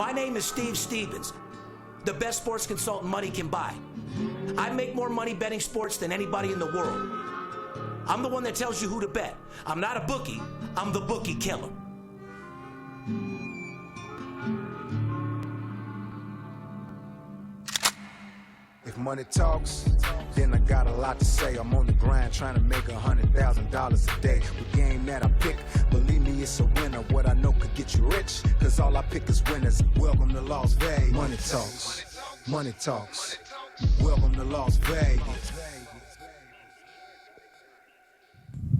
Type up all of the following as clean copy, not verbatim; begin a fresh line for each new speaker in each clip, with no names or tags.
My name is Steve Stevens, the best sports consultant money can buy. I make more money betting sports than anybody in the world. I'm the one that tells you who to bet. I'm not a bookie, I'm the Bookie Killer.
If money talks, then I got a lot to say. I'm on the grind trying to make $100,000 a day. With game that I pick, believe me, it's a winner. What I know could get you rich, cause all I pick is winners. Welcome to Las Vegas. Money talks, money talks. Welcome to Las Vegas.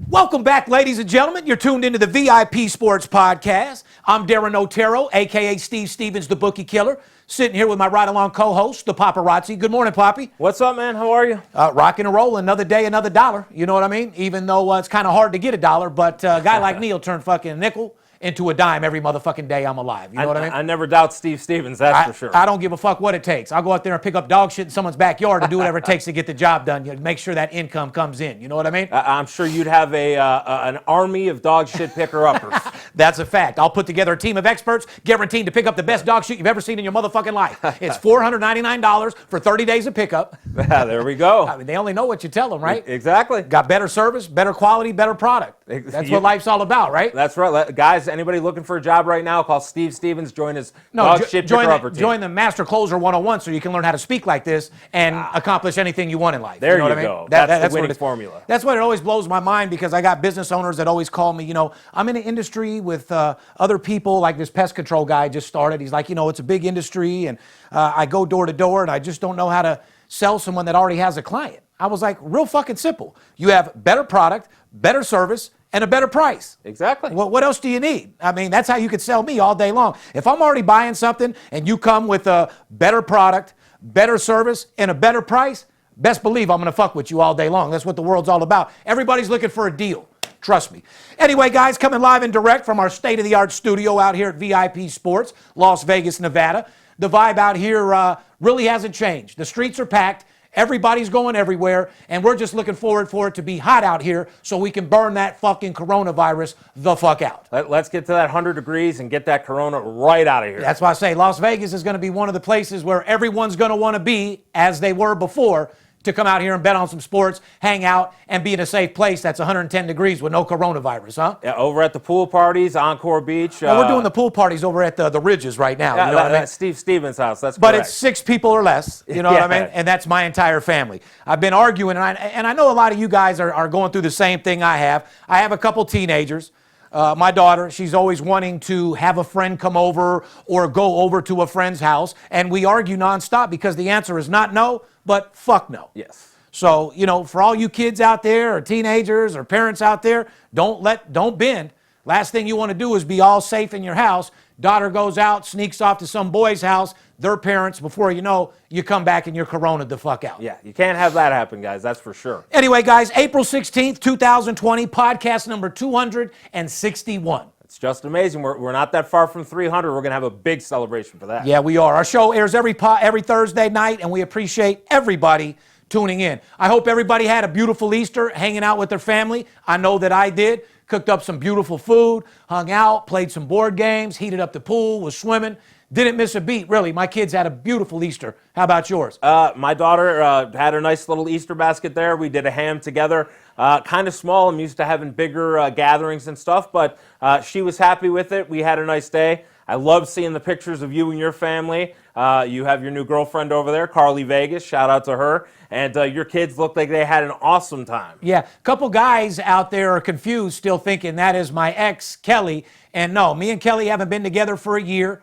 Welcome back, ladies and gentlemen. You're tuned into the VIP Sports Podcast. I'm Darren Otero, a.k.a. Steve Stevens, the Bookie Killer, sitting here with my ride-along co-host, the Paparazzi. Good morning, Poppy.
What's up, man? How are you?
Rocking and rolling. Another day, another dollar. You know what I mean? Even though it's kind of hard to get a dollar, but a guy like me will turn fucking nickel into a dime every motherfucking day I'm alive. You know what I mean?
I never doubt Steve Stevens, that's for sure.
I don't give a fuck what it takes. I'll go out there and pick up dog shit in someone's backyard to do whatever it takes to get the job done. You make sure that income comes in. You know what I mean?
I'm sure you'd have an army of dog shit picker-uppers.
That's a fact. I'll put together a team of experts guaranteed to pick up the best dog shit you've ever seen in your motherfucking life. It's $499 for 30 days of pickup.
There we go.
I mean, they only know what you tell them, right?
Exactly.
Got better service, better quality, better product. That's what life's all about, right?
That's right. Guys, anybody looking for a job right now, call Steve Stevens, join his dog shit picker-upper team.
Join the Master Closer 101 so you can learn how to speak like this and accomplish anything you want in life.
There
you know what I
go.
mean?
That's the winning formula.
That's what it always blows my mind, because I got business owners that always call me, you know, I'm in an industry with other people, like this pest control guy just started. He's like, you know, it's a big industry, and I go door to door, and I just don't know how to sell someone that already has a client. I was like, real fucking simple. You have better product, better service, and a better price.
Exactly.
Well, what else do you need? I mean, that's how you could sell me all day long. If I'm already buying something and you come with a better product, better service, and a better price, best believe I'm going to fuck with you all day long. That's what the world's all about. Everybody's looking for a deal. Trust me. Anyway, guys, coming live and direct from our state-of-the-art studio out here at VIP Sports, Las Vegas, Nevada. The vibe out here really hasn't changed. The streets are packed. Everybody's going everywhere, and we're just looking forward for it to be hot out here so we can burn that fucking coronavirus the fuck out.
Let's get to that 100 degrees and get that corona right out of here.
That's why I say Las Vegas is going to be one of the places where everyone's going to want to be, as they were before, to come out here and bet on some sports, hang out, and be in a safe place that's 110 degrees with no coronavirus, huh?
Yeah, over at the pool parties, Encore Beach.
We're doing the pool parties over at the Ridges right now.
Yeah,
you know what I mean?
That's Steve Stevens' house. That's
But
correct.
it's 6 people or less, you know what I mean? And that's my entire family. I've been arguing, and I know a lot of you guys are going through the same thing I have. I have a couple teenagers. My daughter, she's always wanting to have a friend come over or go over to a friend's house, and we argue nonstop because the answer is not no, but fuck no.
Yes.
So, you know, for all you kids out there or teenagers or parents out there, don't bend. Last thing you want to do is be all safe in your house. Daughter goes out, sneaks off to some boy's house, their parents, before you know, you come back and you're corona'd the fuck out.
Yeah, you can't have that happen, guys. That's for sure.
Anyway, guys, April 16th, 2020, podcast number 261.
It's just amazing. We're not that far from 300. We're going to have a big celebration for that.
Yeah, we are. Our show airs every Thursday night, and we appreciate everybody tuning in. I hope everybody had a beautiful Easter, hanging out with their family. I know that I did. Cooked up some beautiful food, hung out, played some board games, heated up the pool, was swimming. Didn't miss a beat, really. My kids had a beautiful Easter. How about yours?
My daughter had a nice little Easter basket there. We did a ham together. Kind of small. I'm used to having bigger gatherings and stuff, but she was happy with it. We had a nice day. I love seeing the pictures of you and your family. You have your new girlfriend over there, Carly Vegas. Shout out to her. And your kids looked like they had an awesome time.
Yeah, a couple guys out there are confused, still thinking that is my ex, Kelly. And no, me and Kelly haven't been together for a year.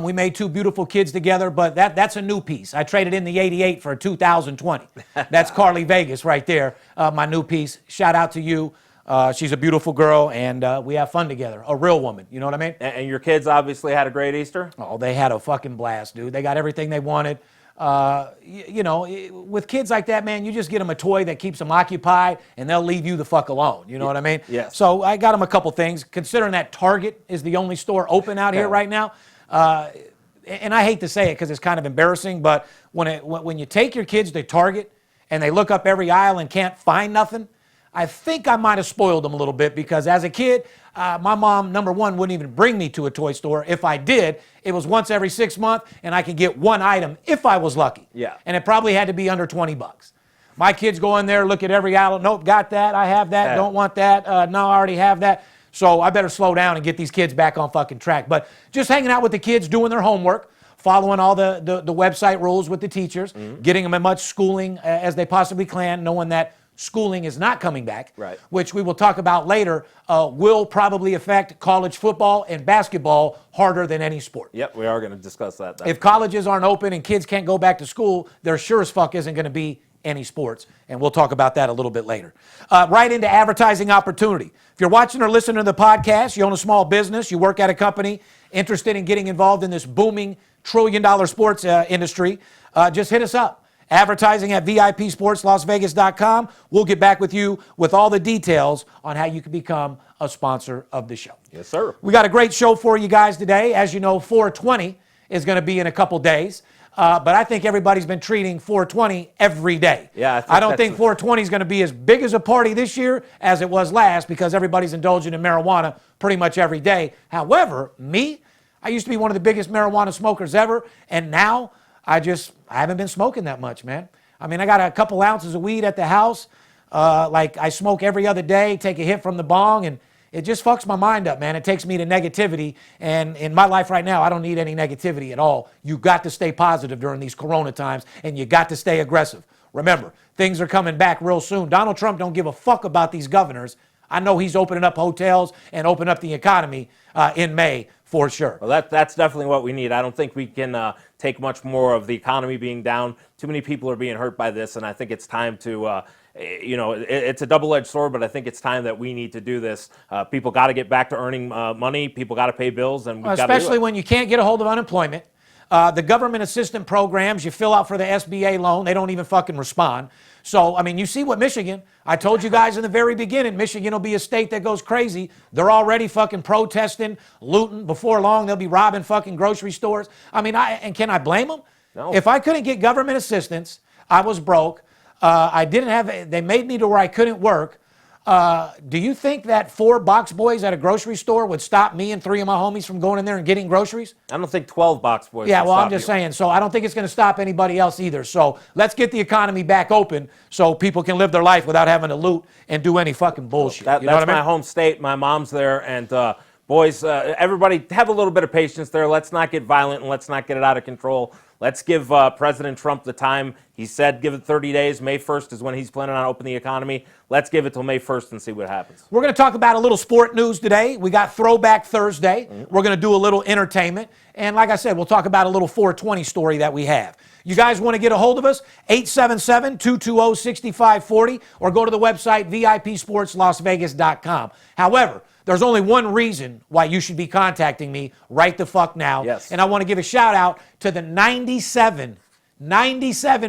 We made 2 beautiful kids together, but that's a new piece. I traded in the 88 for a 2020. That's Carly Vegas right there, my new piece. Shout out to you. She's a beautiful girl, and we have fun together. A real woman, you know what I mean?
And your kids obviously had a great Easter?
Oh, they had a fucking blast, dude. They got everything they wanted. You know, with kids like that, man, you just get them a toy that keeps them occupied, and they'll leave you the fuck alone. You know what I mean?
Yes.
So I got them a couple things. Considering that Target is the only store open out here right now, and I hate to say it because it's kind of embarrassing, but when you take your kids to Target and they look up every aisle and can't find nothing, I think I might have spoiled them a little bit because as a kid, my mom, number one, wouldn't even bring me to a toy store. If I did, it was once every 6 months, and I could get one item if I was lucky.
Yeah.
And it probably had to be under 20 bucks. My kids go in there, look at every aisle. Nope, got that. I have that. Don't want that. No, I already have that. So I better slow down and get these kids back on fucking track. But just hanging out with the kids, doing their homework, following all the website rules with the teachers, getting them as much schooling as they possibly can, knowing that schooling is not coming back,
right,
which we will talk about later, will probably affect college football and basketball harder than any sport.
Yep, we are going to discuss that.
If colleges aren't open and kids can't go back to school, there sure as fuck isn't going to be any sports, and we'll talk about that a little bit later. Right into advertising opportunity. If you're watching or listening to the podcast, you own a small business, you work at a company interested in getting involved in this booming trillion-dollar sports industry, just hit us up. Advertising at VIPSportsLasVegas.com. We'll get back with you with all the details on how you can become a sponsor of the show.
Yes, sir.
We got a great show for you guys today. As you know, 420 is going to be in a couple days. But I think everybody's been treating 420 every day.
Yeah,
I don't think 420 is going to be as big as a party this year as it was last because everybody's indulging in marijuana pretty much every day. However, I used to be one of the biggest marijuana smokers ever, and now I haven't been smoking that much, man. I mean, I got a couple ounces of weed at the house. Like I smoke every other day, take a hit from the bong, and it just fucks my mind up, man. It takes me to negativity, and in my life right now, I don't need any negativity at all. You got to stay positive during these corona times, and you got to stay aggressive. Remember, things are coming back real soon. Donald Trump don't give a fuck about these governors. I know he's opening up hotels and opening up the economy in May for sure.
Well, that's definitely what we need. I don't think we can take much more of the economy being down. Too many people are being hurt by this, and I think it's time to, it's a double-edged sword, but I think it's time that we need to do this. People got to get back to earning money. People got to pay bills, and we've got to do it.
Especially when you can't get a hold of unemployment. The government assistance programs, you fill out for the SBA loan, they don't even fucking respond. So, I mean, you see what Michigan, I told you guys in the very beginning, Michigan will be a state that goes crazy. They're already fucking protesting, looting. Before long, they'll be robbing fucking grocery stores. I mean, and can I blame them?
No.
If I couldn't get government assistance, I was broke. They made me to where I couldn't work. Do you think that 4 box boys at a grocery store would stop me and 3 of my homies from going in there and getting groceries?
I don't think 12 box boys.
Yeah, well, I'm just saying. So I don't think it's going to stop anybody else either. So let's get the economy back open so people can live their life without having to loot and do any fucking bullshit.
That's my home state. My mom's there, and boys, everybody have a little bit of patience there. Let's not get violent and let's not get it out of control. Let's give President Trump the time. He said give it 30 days. May 1st is when he's planning on opening the economy. Let's give it till May 1st and see what happens.
We're going to talk about a little sport news today. We got Throwback Thursday. We're going to do a little entertainment. And like I said, we'll talk about a little 420 story that we have. You guys want to get a hold of us? 877-220-6540 or go to the website VIPSportsLasVegas.com. However, there's only one reason why you should be contacting me right the fuck now.
Yes.
And I want to give a shout out to the 97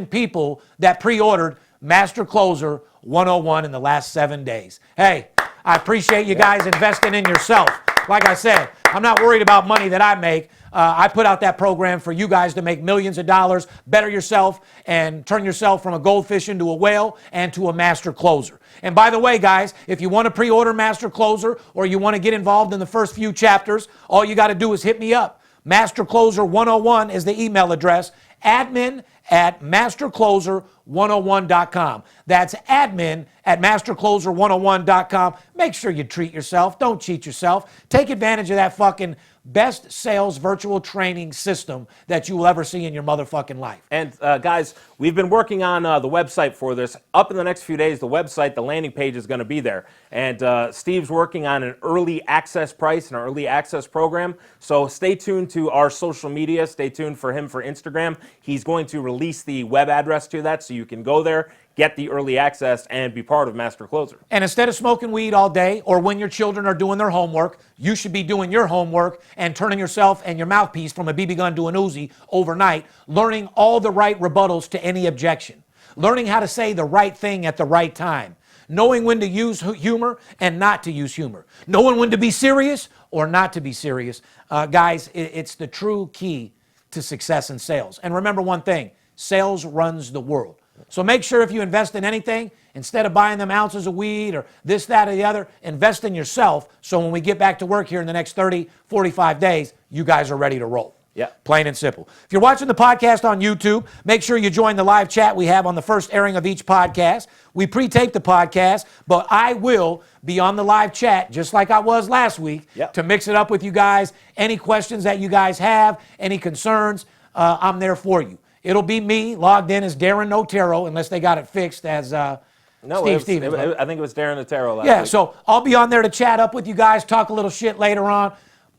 people that pre-ordered Master Closer 101 in the last 7 days. Hey, I appreciate you guys investing in yourself. Like I said, I'm not worried about money that I make. I put out that program for you guys to make millions of dollars, better yourself, and turn yourself from a goldfish into a whale and to a master closer. And by the way, guys, if you want to pre-order Master Closer or you want to get involved in the first few chapters, all you got to do is hit me up. Master Closer 101 is the email address. admin@mastercloser101.com. That's admin@mastercloser101.com. Make sure you treat yourself. Don't cheat yourself. Take advantage of that fucking best sales virtual training system that you will ever see in your motherfucking life.
And guys, we've been working on the website for this. Up in the next few days, the website, the landing page is going to be there. And Steve's working on an early access price and an early access program. So stay tuned to our social media. Stay tuned for him for Instagram. He's going to release the web address to that so you can go there, get the early access, and be part of Master Closer.
And instead of smoking weed all day or when your children are doing their homework, you should be doing your homework and turning yourself and your mouthpiece from a BB gun to an Uzi overnight, learning all the right rebuttals to any objection, learning how to say the right thing at the right time, knowing when to use humor and not to use humor, knowing when to be serious or not to be serious. Guys, it's the true key to success in sales. And remember one thing, sales runs the world. So make sure if you invest in anything, instead of buying them ounces of weed or this, that, or the other, invest in yourself so when we get back to work here in the next 30, 45 days, you guys are ready to roll.
Yeah.
Plain and simple. If you're watching the podcast on YouTube, make sure you join the live chat we have on the first airing of each podcast. We pre-tape the podcast, but I will be on the live chat just like I was last week to mix it up with you guys. Any questions that you guys have, any concerns, I'm there for you. It'll be me logged in as Darren Otero unless they got it fixed as Steve Stevens.
I think it was Darren Otero last week.
So I'll be on there to chat up with you guys, talk a little shit later on.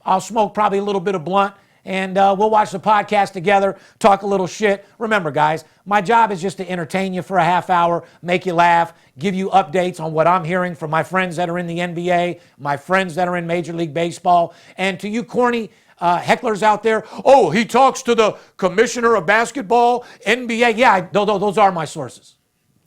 I'll smoke probably a little bit of blunt. And we'll watch the podcast together, talk a little shit. Remember, guys, my job is just to entertain you for a half hour, make you laugh, give you updates on what I'm hearing from my friends that are in the NBA, my friends that are in Major League Baseball. And to you corny hecklers out there, oh, he talks to the commissioner of basketball, NBA. Yeah, those are my sources.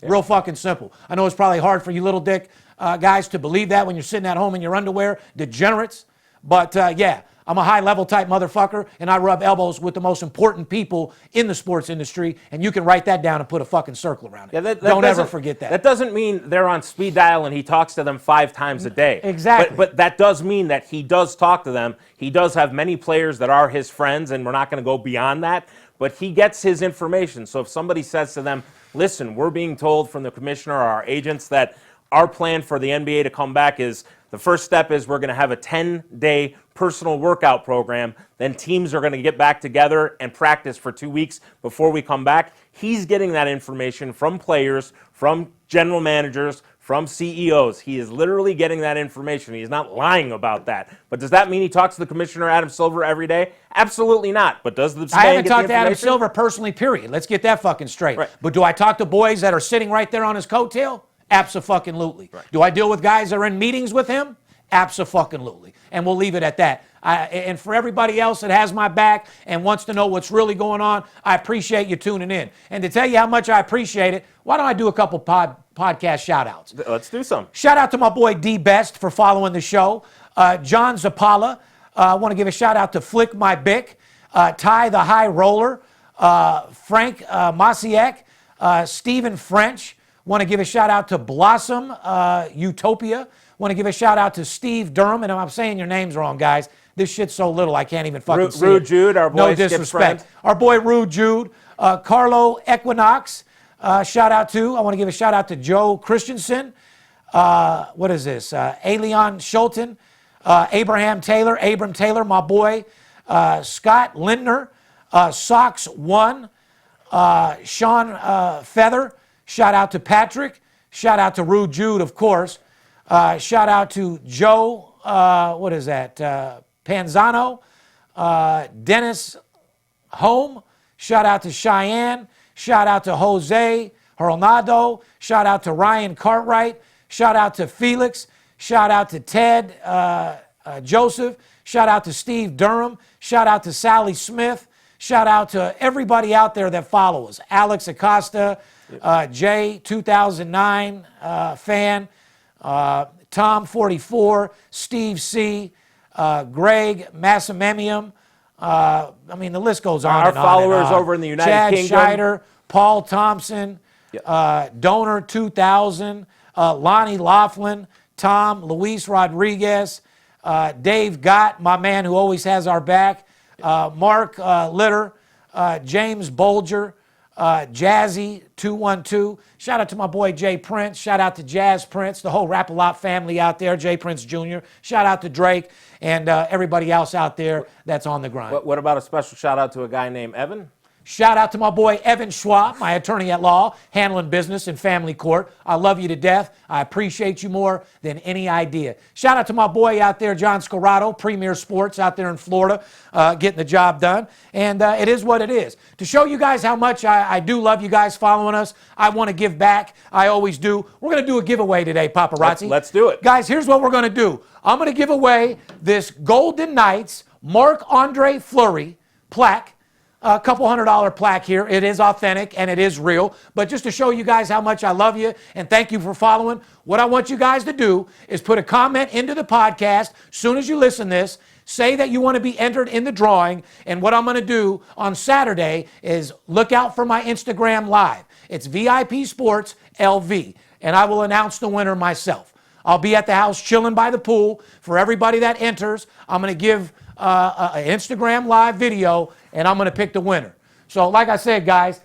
Yeah. Real fucking simple. I know it's probably hard for you little dick guys to believe that when you're sitting at home in your underwear, degenerates. But, yeah. I'm a high-level type motherfucker, and I rub elbows with the most important people in the sports industry, and you can write that down and put a fucking circle around it. Yeah, don't ever forget that.
That doesn't mean they're on speed dial and he talks to them 5 times a day.
Exactly.
But that does mean that he does talk to them. He does have many players that are his friends, and we're not going to go beyond that. But he gets his information. So if somebody says to them, listen, we're being told from the commissioner or our agents that our plan for the NBA to come back is the first step is we're going to have a 10-day personal workout program. Then teams are going to get back together and practice for 2 weeks before we come back. He's getting that information from players, from general managers, from CEOs. He is literally getting that information. He's not lying about that. But does that mean he talks to the commissioner, Adam Silver, every day? Absolutely not. But does the
I haven't talked to Adam Silver personally, period. Let's get that fucking straight.
Right.
But do I talk to boys that are sitting right there on his coattail? Abso-fucking-lutely. Right. Do I deal with guys that are in meetings with him? Abso-fucking-lutely. And we'll leave it at that. And for everybody else that has my back and wants to know what's really going on, I appreciate you tuning in. And to tell you how much I appreciate it, why don't I do a couple podcast shout-outs?
Let's do some.
Shout out to my boy D Best for following the show. John Zapala. I want to give a shout-out to Flick My Bick. Ty the High Roller. Frank Masiek. Stephen French. Want to give a shout out to Blossom Utopia. Want to give a shout out to Steve Durham. And I'm saying your names wrong, guys. This shit's so little I can't even fucking see
Rude
it.
Jude, our boy.
No disrespect. Our boy Rude Jude. Carlo Equinox. Shout out to. I want to give a shout out to Joe Christensen. What is this? Alion Schulten. Abram Taylor, my boy. Scott Lindner. Sox One. Sean Feather. Shout out to Patrick. Shout out to Rude Jude, of course. Shout out to Joe, Panzano. Dennis Home. Shout out to Cheyenne. Shout out to Jose Hernando. Shout out to Ryan Cartwright. Shout out to Felix. Shout out to Ted Joseph. Shout out to Steve Durham. Shout out to Sally Smith. Shout out to everybody out there that follow us. Alex Acosta. Jay, 2009 fan, Tom, 44, Steve C, Greg Massimemium. The list goes on.
Our followers over in the United Kingdom.
Chad Scheider, Paul Thompson, Donor 2000, Lonnie Laughlin, Tom, Luis Rodriguez, Dave Gott, my man who always has our back, Mark Litter, James Bolger, Jazzy 212. Shout out to my boy Jay Prince. Shout out to Jazz Prince, the whole Rap-A-Lot family out there, Jay Prince Jr. Shout out to Drake and everybody else out there that's on the grind.
What about a special shout out to a guy named Evan?
Shout out to my boy Evan Schwab, my attorney at law, handling business in family court. I love you to death. I appreciate you more than any idea. Shout out to my boy out there, John Scorado, Premier Sports out there in Florida, getting the job done. And it is what it is. To show you guys how much I do love you guys following us, I want to give back. I always do. We're going to do a giveaway today, Paparazzi.
Let's do it.
Guys, here's what we're going to do. I'm going to give away this Golden Knights Marc-Andre Fleury plaque. A couple $100 plaque here. It is authentic and it is real. But just to show you guys how much I love you and thank you for following, what I want you guys to do is put a comment into the podcast. As soon as you listen to this, say that you want to be entered in the drawing. And what I'm going to do on Saturday is look out for my Instagram Live. It's VIP Sports LV, and I will announce the winner myself. I'll be at the house chilling by the pool. For everybody that enters, I'm going to give an Instagram live video, and I'm going to pick the winner. So like I said, guys,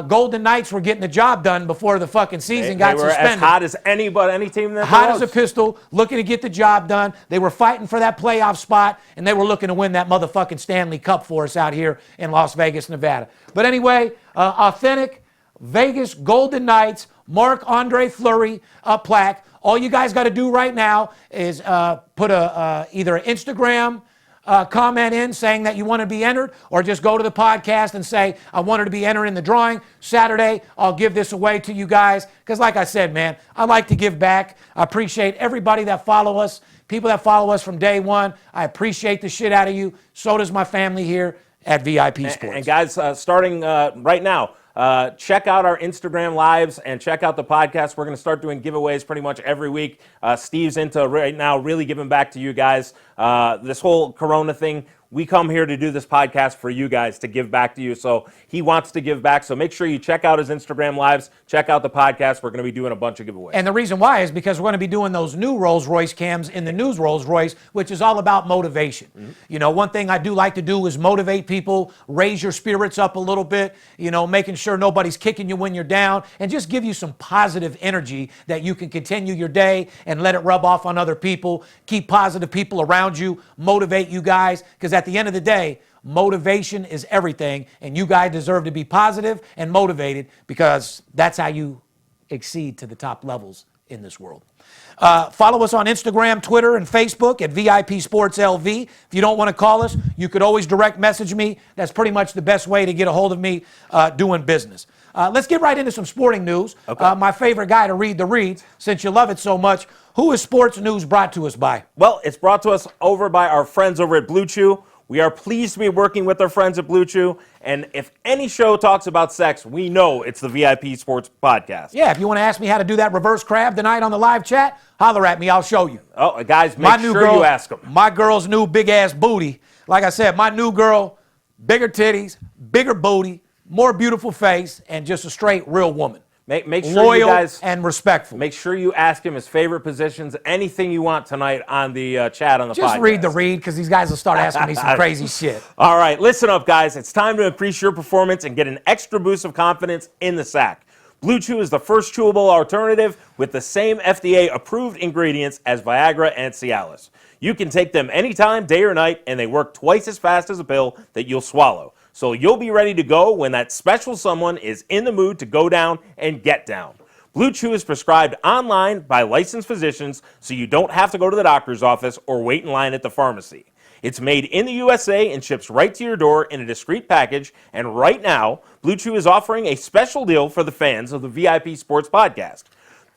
Golden Knights were getting the job done before the fucking season got suspended.
They were as hot as any team in the
hot as a pistol, looking to get the job done. They were fighting for that playoff spot, and they were looking to win that motherfucking Stanley Cup for us out here in Las Vegas, Nevada. But anyway, authentic Vegas Golden Knights, Marc-Andre Fleury plaque. All you guys got to do right now is put either an Instagram comment in saying that you want to be entered, or just go to the podcast and say, I wanted to be entered in the drawing. Saturday, I'll give this away to you guys. Because like I said, man, I like to give back. I appreciate everybody that follow us, people that follow us from day one. I appreciate the shit out of you. So does my family here at VIP Sports.
And guys, starting right now, check out our Instagram lives and check out the podcast. We're going to start doing giveaways pretty much every week. Steve's into right now really giving back to you guys. This whole Corona thing, we come here to do this podcast for you guys, to give back to you. So he wants to give back. So make sure you check out his Instagram lives, check out the podcast. We're going to be doing a bunch of giveaways.
And the reason why is because we're going to be doing those new Rolls Royce cams in the news Rolls Royce, which is all about motivation. Mm-hmm. You know, one thing I do like to do is motivate people, raise your spirits up a little bit, you know, making sure nobody's kicking you when you're down, and just give you some positive energy that you can continue your day and let it rub off on other people. Keep positive people around you, motivate you guys, because at the end of the day, motivation is everything, and you guys deserve to be positive and motivated, because that's how you exceed to the top levels in this world. Follow us on Instagram, Twitter, and Facebook at VIP Sports LV. If you don't want to call us, you could always direct message me. That's pretty much the best way to get a hold of me doing business. Let's get right into some sporting news. Okay. My favorite guy to read the reads, since you love it so much. Who is sports news brought to us by?
Well, it's brought to us over by our friends over at Blue Chew. We are pleased to be working with our friends at Blue Chew, and if any show talks about sex, we know it's the VIP Sports Podcast.
Yeah, if you want to ask me how to do that reverse crab tonight on the live chat, holler at me, I'll show you.
Oh, guys, make sure you ask them.
My girl's new big-ass booty. Like I said, my new girl, bigger titties, bigger booty, more beautiful face, and just a straight, real woman.
Make sure
loyal
you guys
and respectful.
Make sure you ask him his favorite positions, anything you want tonight on the chat on the podcast.
Just read the read, because these guys will start asking me some crazy shit.
All right, listen up, guys. It's time to increase your performance and get an extra boost of confidence in the sack. Blue Chew is the first chewable alternative with the same FDA-approved ingredients as Viagra and Cialis. You can take them anytime, day or night, and they work twice as fast as a pill that you'll swallow. So you'll be ready to go when that special someone is in the mood to go down and get down. Blue Chew is prescribed online by licensed physicians, so you don't have to go to the doctor's office or wait in line at the pharmacy. It's made in the USA and ships right to your door in a discreet package. And right now, Blue Chew is offering a special deal for the fans of the VIP Sports Podcast.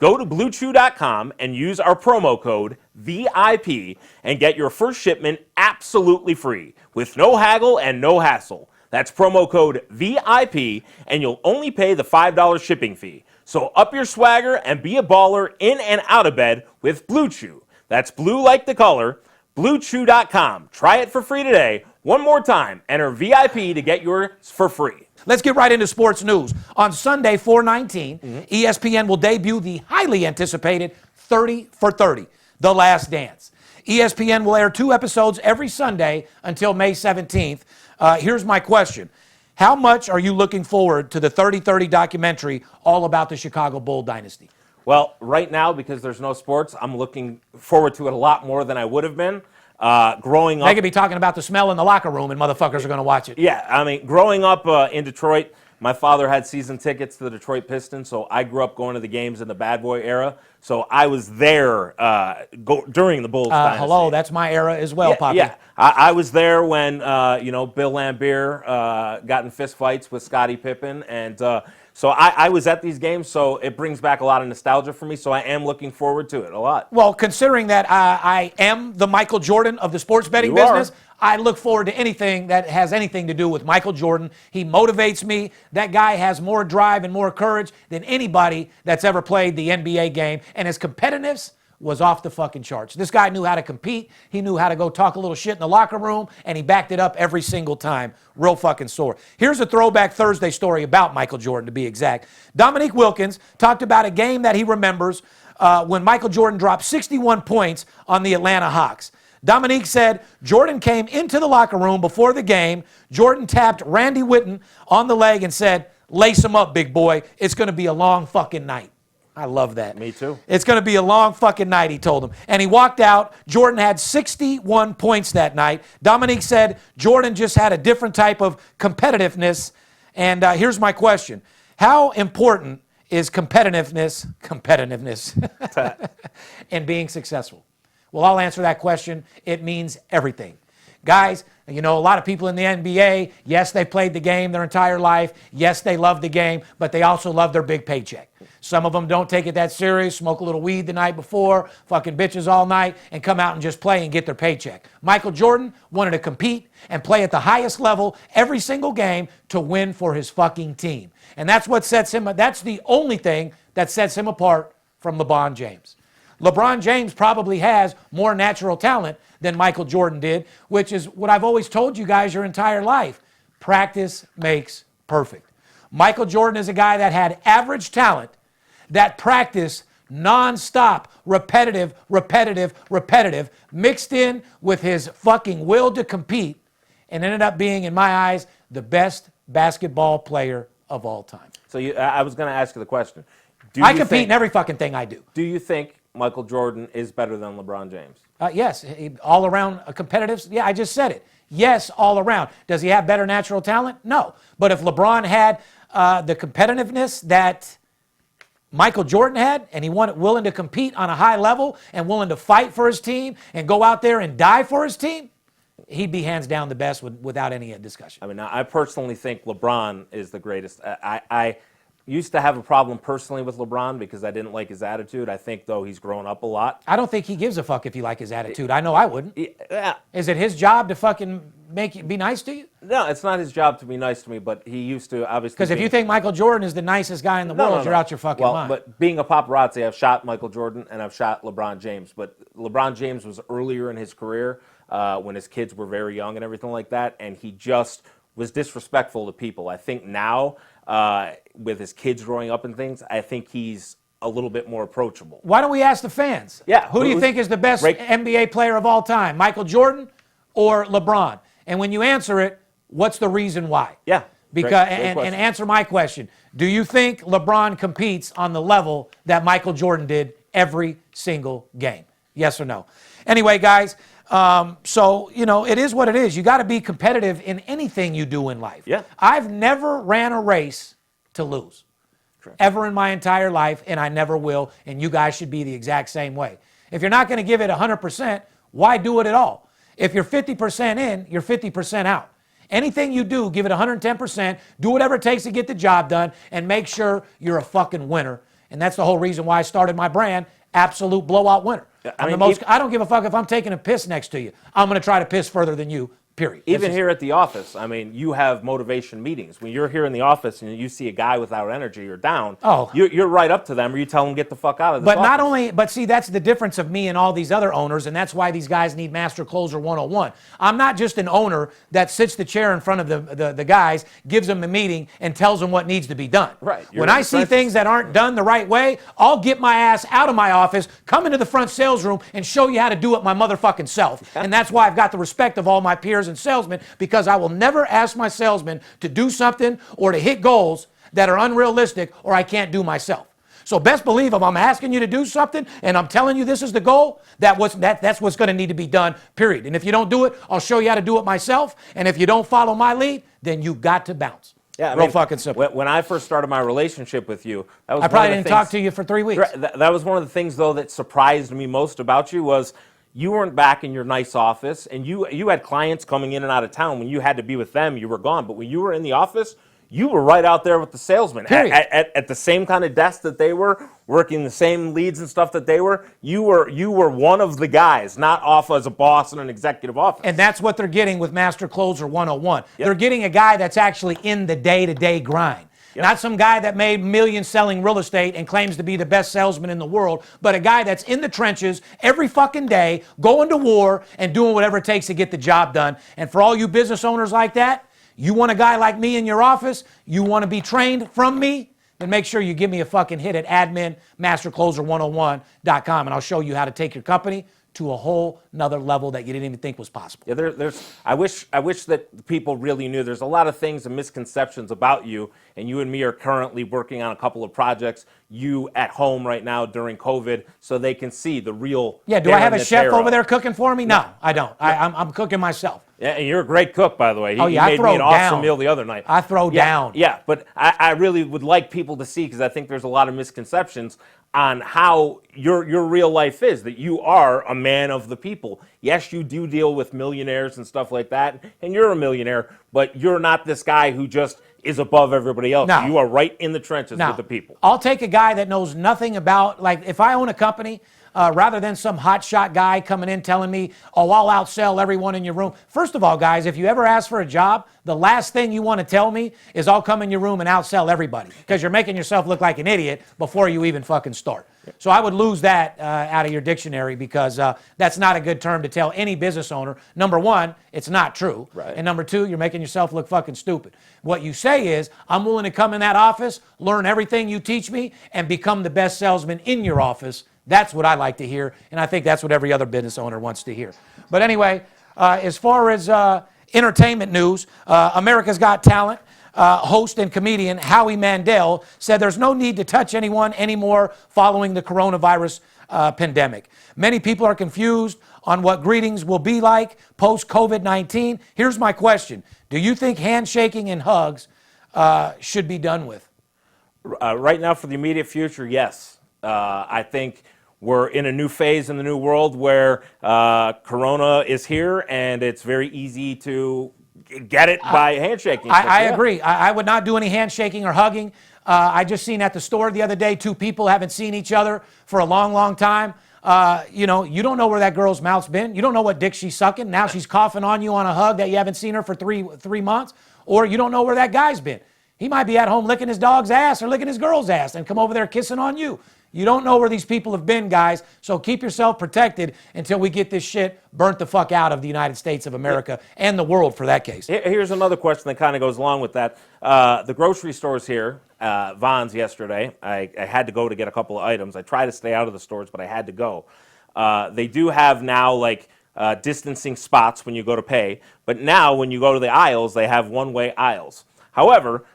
Go to BlueChew.com and use our promo code VIP and get your first shipment absolutely free with no haggle and no hassle. That's promo code VIP, and you'll only pay the $5 shipping fee. So up your swagger and be a baller in and out of bed with Blue Chew. That's blue like the color. BlueChew.com. Try it for free today. One more time, enter VIP to get yours for free.
Let's get right into sports news. On Sunday, 4/19, ESPN will debut the highly anticipated 30 for 30, The Last Dance. ESPN will air 2 episodes every Sunday until May 17th. Here's my question. How much are you looking forward to the 30-30 documentary all about the Chicago Bull dynasty?
Well, right now, because there's no sports, I'm looking forward to it a lot more than I would have been. Growing up,
they could be talking about the smell in the locker room, and motherfuckers are going to watch it.
Yeah, I mean, growing up in Detroit, my father had season tickets to the Detroit Pistons, so I grew up going to the games in the bad boy era. So I was there during the Bulls dynasty.
Hello, that's my era as well, Poppy.
Yeah, I was there when Bill Laimbeer got in fist fights with Scottie Pippen, and so I was at these games, so it brings back a lot of nostalgia for me, so I am looking forward to it a lot.
Well, considering that I am the Michael Jordan of the sports betting business, I look forward to anything that has anything to do with Michael Jordan. He motivates me. That guy has more drive and more courage than anybody that's ever played the NBA game, and his competitiveness was off the fucking charts. This guy knew how to compete. He knew how to go talk a little shit in the locker room, and he backed it up every single time. Real fucking sore. Here's a Throwback Thursday story about Michael Jordan, to be exact. Dominique Wilkins talked about a game that he remembers when Michael Jordan dropped 61 points on the Atlanta Hawks. Dominique said Jordan came into the locker room before the game. Jordan tapped Randy Whitten on the leg and said, "Lace him up, big boy. It's going to be a long fucking night." I love that.
Me too.
It's going to be a long fucking night, he told him. And he walked out. Jordan had 61 points that night. Dominique said Jordan just had a different type of competitiveness. And here's my question. How important is competitiveness in being successful? Well, I'll answer that question. It means everything. Guys, you know, a lot of people in the NBA, yes, they played the game their entire life. Yes, they love the game, but they also love their big paycheck. Some of them don't take it that serious, smoke a little weed the night before, fucking bitches all night, and come out and just play and get their paycheck. Michael Jordan wanted to compete and play at the highest level every single game to win for his fucking team. And that's what sets him, that's the only thing that sets him apart from LeBron James. LeBron James probably has more natural talent than Michael Jordan did, which is what I've always told you guys your entire life. Practice makes perfect. Michael Jordan is a guy that had average talent that practiced nonstop, repetitive, mixed in with his fucking will to compete, and ended up being, in my eyes, the best basketball player of all time.
So I was going to ask you the question.
I compete in every fucking thing I do.
Do you think Michael Jordan is better than LeBron James?
Yes, all around competitive. Yeah, I just said it. Yes, all around. Does he have better natural talent? No. But if LeBron had the competitiveness that Michael Jordan had, and he willing to compete on a high level and willing to fight for his team and go out there and die for his team, he'd be hands down the best without any discussion.
I mean, I personally think LeBron is the greatest. I used to have a problem personally with LeBron because I didn't like his attitude. I think, though, he's grown up a lot.
I don't think he gives a fuck if you like his attitude. I know I wouldn't.
Yeah.
Is it his job to fucking be nice to you?
No, it's not his job to be nice to me, but he used to, obviously.
Because if you think Michael Jordan is the nicest guy in the world, you're out your fucking mind.
But being a paparazzi, I've shot Michael Jordan and I've shot LeBron James. But LeBron James was earlier in his career when his kids were very young and everything like that, and he just was disrespectful to people. I think now, with his kids growing up and things, I think he's a little bit more approachable.
Why don't we ask the fans?
Yeah.
Who do you think is the best NBA player of all time, Michael Jordan or LeBron? And when you answer it, what's the reason why?
Yeah.
Because and answer my question. Do you think LeBron competes on the level that Michael Jordan did every single game? Yes or no? Anyway, guys, so, you know, it is what it is. You got to be competitive in anything you do in life.
Yeah.
I've never ran a race to lose.
Correct.
Ever in my entire life, and I never will, and you guys should be the exact same way. If you're not going to give it 100%, why do it at all? If you're 50% in, you're 50% out. Anything you do, give it 110%, do whatever it takes to get the job done, and make sure you're a fucking winner. And that's the whole reason why I started my brand, Absolute Blowout Winner. I don't give a fuck if I'm taking a piss next to you. I'm going to try to piss further than you, period.
Even here at the office, I mean, you have motivation meetings. When you're here in the office and you see a guy without energy or down, you're right up to them, or you tell them get the fuck out of this office.
But see, that's the difference of me and all these other owners, and that's why these guys need Master Closer 101. I'm not just an owner that sits the chair in front of the guys, gives them a meeting, and tells them what needs to be done.
Right.
When I see things that aren't done the right way, I'll get my ass out of my office, come into the front sales room, and show you how to do it my motherfucking self. And that's why I've got the respect of all my peers and salesmen, because I will never ask my salesmen to do something or to hit goals that are unrealistic or I can't do myself. So best believe if I'm asking you to do something and I'm telling you this is the goal, that's what's going to need to be done, period. And if you don't do it, I'll show you how to do it myself. And if you don't follow my lead, then you got to bounce.
Yeah,
Real fucking simple.
When I first started my relationship with you, that was
I probably didn't talk to you for 3 weeks.
That was one of the things, though, that surprised me most about you was you weren't back in your nice office, and you had clients coming in and out of town. When you had to be with them, you were gone. But when you were in the office, you were right out there with the salesman. At the same kind of desk that they were, working the same leads and stuff that they were, you were one of the guys, not off as a boss in an executive office.
And that's what they're getting with Master Closer 101. Yep. They're getting a guy that's actually in the day-to-day grind. Not some guy that made millions selling real estate and claims to be the best salesman in the world, but a guy that's in the trenches every fucking day, going to war and doing whatever it takes to get the job done. And for all you business owners like that, you want a guy like me in your office, you want to be trained from me, then make sure you give me a fucking hit at adminmastercloser101.com, and I'll show you how to take your company to a whole nother level that you didn't even think was possible.
Yeah, I wish that people really knew. There's a lot of things and misconceptions about you, and you and me are currently working on a couple of projects. You at home right now during COVID, so they can see the real.
Yeah, do I have a chef over there cooking for me? No, I don't. I'm cooking myself.
Yeah, and you're a great cook, by the way.
You
made me an awesome
down.
meal the other night.
I throw down.
Yeah, but I really would like people to see, because I think there's a lot of misconceptions on how your real life is, that you are a man of the people. Yes, you do deal with millionaires and stuff like that, and you're a millionaire, but you're not this guy who just is above everybody else.
No.
You are right in the trenches with the people.
I'll take a guy that knows nothing about, like, if I own a company, rather than some hotshot guy coming in telling me, oh, I'll outsell everyone in your room. First of all, guys, if you ever ask for a job, the last thing you want to tell me is I'll come in your room and outsell everybody, because you're making yourself look like an idiot before you even fucking start. So I would lose that out of your dictionary, because that's not a good term to tell any business owner. Number one, it's not true.
Right.
And number two, you're making yourself look fucking stupid. What you say is, I'm willing to come in that office, learn everything you teach me, and become the best salesman in your office. That's what I like to hear, and I think that's what every other business owner wants to hear. But anyway, as far as entertainment news, America's Got Talent host and comedian Howie Mandel said there's no need to touch anyone anymore following the coronavirus pandemic. Many people are confused on what greetings will be like post-COVID-19. Here's my question. Do you think handshaking and hugs should be done with?
Right now, for the immediate future, yes. I think we're in a new phase in the new world where Corona is here, and it's very easy to get it by handshaking.
I agree. I would not do any handshaking or hugging. I just seen at the store the other day, two people haven't seen each other for a long, long time. You don't know where that girl's mouth's been. You don't know what dick she's sucking. Now she's coughing on you on a hug that you haven't seen her for three months. Or you don't know where that guy's been. He might be at home licking his dog's ass or licking his girl's ass and come over there kissing on you. You don't know where these people have been, guys, so keep yourself protected until we get this shit burnt the fuck out of the United States of America and the world, for that case.
Here's another question that kind of goes along with that. The grocery stores here, Vons yesterday, I had to go to get a couple of items. I try to stay out of the stores, but I had to go. They do have now, like, distancing spots when you go to pay, but now when you go to the aisles, they have one-way aisles. However,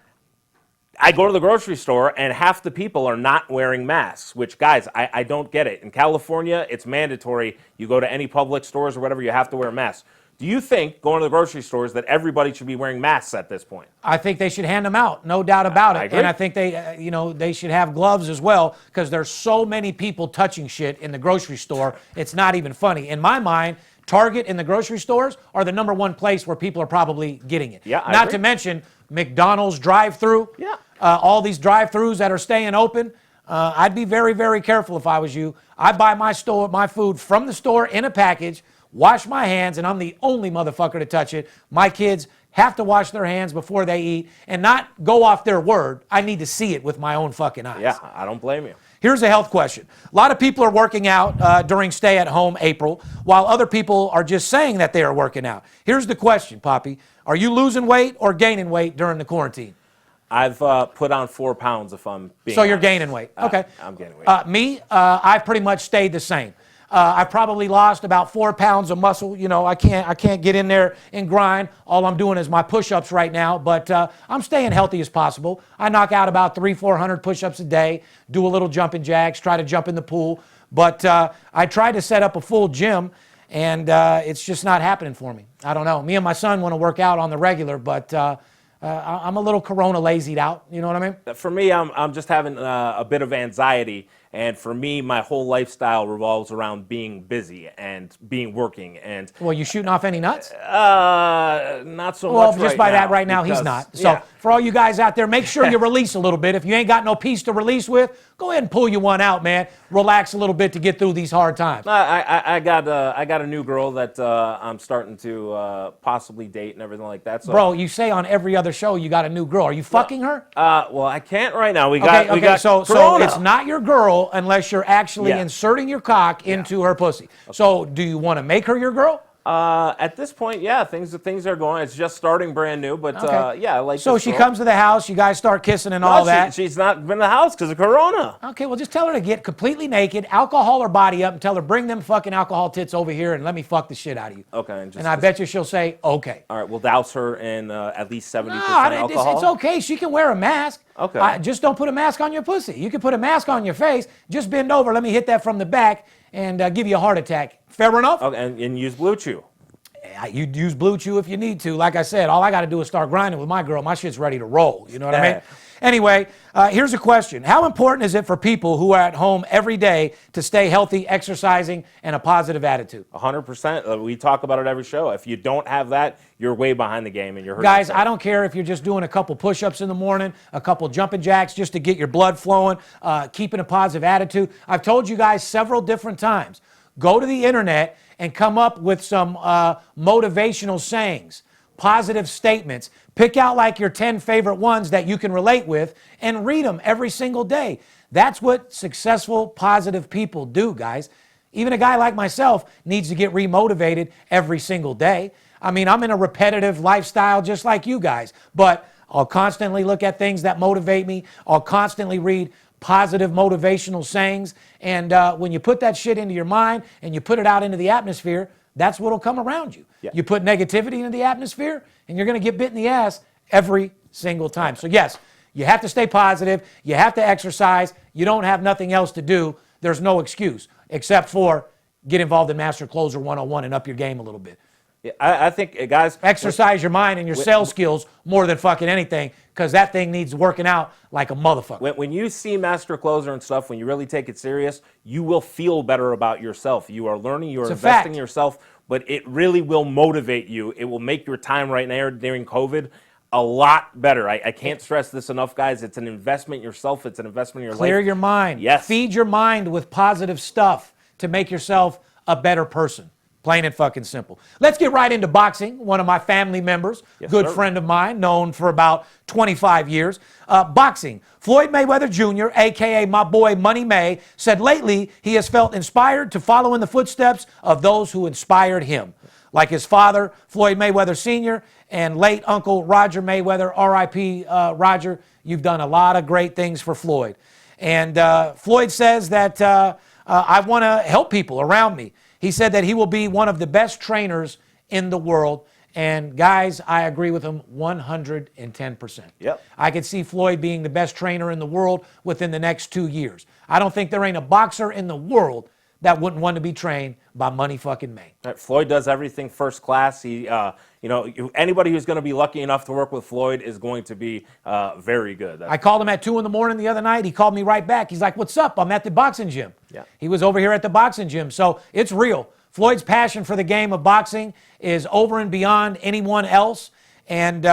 I go to the grocery store and half the people are not wearing masks, which, guys, I don't get it. In California, it's mandatory. You go to any public stores or whatever, you have to wear a mask. Do you think, going to the grocery stores, that everybody should be wearing masks at this point?
I think they should hand them out, no doubt about it.
I agree.
And I think they should have gloves as well, because there's so many people touching shit in the grocery store, it's not even funny. In my mind, Target and the grocery stores are the number one place where people are probably getting it.
Yeah, I
Not
agree.
to mention McDonald's drive-through.
Yeah.
All these drive-thrus that are staying open. I'd be very, very careful if I was you. I buy my food from the store in a package, wash my hands, and I'm the only motherfucker to touch it. My kids have to wash their hands before they eat and not go off their word. I need to see it with my own fucking eyes.
Yeah, I don't blame you.
Here's a health question. A lot of people are working out during stay-at-home April, while other people are just saying that they are working out. Here's the question, Poppy. Are you losing weight or gaining weight during the quarantine?
I've put on 4 pounds, if I'm being
So you're
honest.
gaining weight. Okay.
I'm gaining weight.
I've pretty much stayed the same. I probably lost about 4 pounds of muscle. You know, I can't get in there and grind. All I'm doing is my push-ups right now, but I'm staying healthy as possible. I knock out about 300-400 push-ups a day, do a little jumping jacks, try to jump in the pool. But I tried to set up a full gym, and it's just not happening for me. I don't know. Me and my son want to work out on the regular, but I'm a little corona lazied out. You know what I mean?
For me, I'm just having a bit of anxiety, And for me, my whole lifestyle revolves around being busy and working. And
Well, you shooting off any nuts?
not so
Well,
much
just
right
by that
now,
right now, he's
because-
not. So
yeah.
for all you guys out there, make sure you release a little bit. If you ain't got no piece to release with, go ahead and pull you one out, man. Relax a little bit to get through these hard times.
I got a new girl that I'm starting to possibly date and everything like that. So,
Bro, you say on every other show you got a new girl. Are you fucking her?
well, I can't right now. We
Okay,
got
so
Corona.
it's not your girl unless you're actually
Yeah.
inserting your cock into her pussy. So do you want to make her your girl?
At this point, yeah, things are going. It's just starting brand new, but
Okay.
yeah, I like.
So
this
she
girl.
comes to the house, you guys start kissing and all
No,
that.
she's not been in the house because of Corona.
Okay, well, just tell her to get completely naked, alcohol her body up, and tell her, bring them fucking alcohol tits over here and let me fuck the shit out of you.
Okay,
And I bet you she'll say, okay.
All right, we'll douse her in at least 70%
No,
alcohol.
it's okay. She can wear a mask.
Okay.
Just don't put a mask on your pussy. You can put a mask on your face. Just bend over. Let me hit that from the back and give you a heart attack. Fair enough?
Okay, and use Blue Chew.
You'd use Blue Chew if you need to. Like I said, all I got to do is start grinding with my girl. My shit's ready to roll. You know what I mean? Anyway, here's a question. How important is it for people who are at home every day to stay healthy, exercising, and a positive attitude?
100%. We talk about it every show. If you don't have that, you're way behind the game and you're hurting
Guys,
yourself.
I don't care if you're just doing a couple push-ups in the morning, a couple jumping jacks just to get your blood flowing, keeping a positive attitude. I've told you guys several different times, go to the internet and come up with some motivational sayings, positive statements. Pick out like your 10 favorite ones that you can relate with and read them every single day. That's what successful, positive people do, guys. Even a guy like myself needs to get remotivated every single day. I mean, I'm in a repetitive lifestyle just like you guys, but I'll constantly look at things that motivate me. I'll constantly read positive motivational sayings. And when you put that shit into your mind and you put it out into the atmosphere, that's what'll come around you.
Yeah.
You put negativity into the atmosphere and you're going to get bit in the ass every single time. So yes, you have to stay positive. You have to exercise. You don't have nothing else to do. There's no excuse except for get involved in Master Closer 101 and up your game a little bit.
Yeah, I think, guys...
Exercise your mind and your sales skills more than fucking anything, because that thing needs working out like a motherfucker.
When you see Master Closer and stuff, when you really take it serious, you will feel better about yourself. You are learning, you are investing in yourself, but it really will motivate you. It will make your time right now during COVID a lot better. I can't stress this enough, guys. It's an investment in yourself. It's an investment in your life.
Clear your mind.
Yes.
Feed your mind with positive stuff to make yourself a better person. Plain and fucking simple. Let's get right into boxing. One of my family members, good friend of mine, known for about 25 years. Boxing. Floyd Mayweather Jr., a.k.a. my boy Money May, said lately he has felt inspired to follow in the footsteps of those who inspired him, like his father, Floyd Mayweather Sr., and late uncle Roger Mayweather, R.I.P. Roger. You've done a lot of great things for Floyd. And Floyd says that I want to help people around me. He said that he will be one of the best trainers in the world. And guys, I agree with him 110%.
Yep.
I could see Floyd being the best trainer in the world within the next 2 years. I don't think there ain't a boxer in the world that wouldn't want to be trained by Money fucking May.
Right, Floyd does everything first class. He, anybody who's going to be lucky enough to work with Floyd is going to be very good.
I called him at 2 in the morning the other night. He called me right back. He's like, "What's up? I'm at the boxing gym."
Yeah.
He was over here at the boxing gym. So it's real. Floyd's passion for the game of boxing is over and beyond anyone else. And